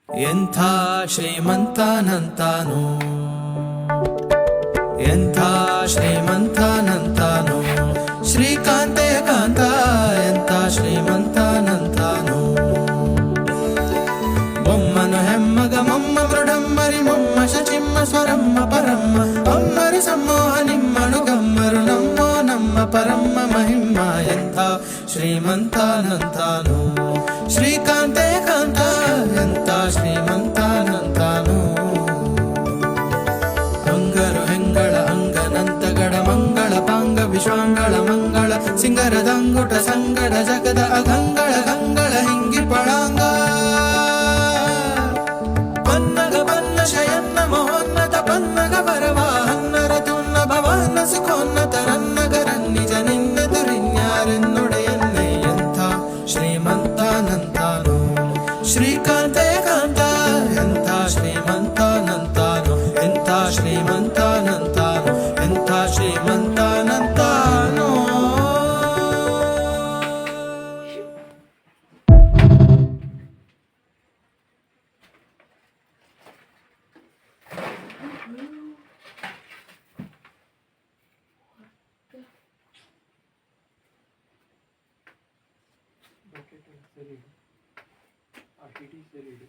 ಎಂಥ ಶ್ರೀಮಂತನಂತಾನು, ಎಂಥ ಶ್ರೀಮಂತನಂತಾನು, ಶ್ರೀಕಾಂತೆಯ ಕಾಂತ ಎಂಥ ಶ್ರೀಮಂತನಂತಾನು. ಬೊಮ್ಮನು ಹೆಮ್ಮಗ ಮೊಮ್ಮ ಮೃಡಮ್ಮರಿ ಮೊಮ್ಮ ಶಚಿಮ್ಮ ಸ್ವರಮ್ಮ ಪರಮ್ಮ ಅಮ್ಮರಿ ಸಮ್ಮೋಹ ನಿಮ್ಮನು ಗಮ್ಮರು ನಮ್ಮೋ ನಮ್ಮ ಪರಮ್ಮ ಮಹಿಮ್ಮ. ಎಂಥ ಶ್ರೀಮಂತನಂತಾನು, ಶ್ರೀಕಾಂತೆಯ ಕಾಂತ ಎಂಥ ಶ್ರೀಮಂತನಂತಾನು. ಅಂಗರು ಹೆಂಗಳ ಅಂಗನಂತಗಡ ಮಂಗಳ ಪಾಂಗ ವಿಶ್ವಾಂಗಳ ಮಂಗಳ ಸಿಂಗರದಂಗುಟ ಸಂಗಡ ಜಗದ ಅಗಂಗಳ ಗಂಗಳ ಹಿಂಗಿ ಪಳಾಂಗ ಪನ್ನಗ ಪನ್ನ ಶಯನ್ನ ಮಹೋನ್ನತ ಪನ್ನಗ ಬರವ ಹನ್ನರ ತುನ್ನ ಭವನ್ನ ಸುಖೋನ್ನತ ರನ್ನಗರನ್ನಿಜ ನಿನ್ನೆದುರಿನ್ಯಾರೆನ್ನೊಡೆಯನ್ನೇ. ಎಂಥ ಶ್ರೀಮಂತನಂತಾನು, ಶ್ರೀಕಾಂತೆಯ ಕಾಂತ ಎಂಥ ಶ್ರೀಮಂತನಂತಾನು, ಎಂಥ ಶ್ರೀಮಂತನಂತಾನು, ಎಂಥ ಶ್ರೀಮಂತನಂತಾನು. ಬಕೆಟ್ ಸರಿ ಇಡು, ಆ ಹಿಡಿ ಸರಿ ಇಡು.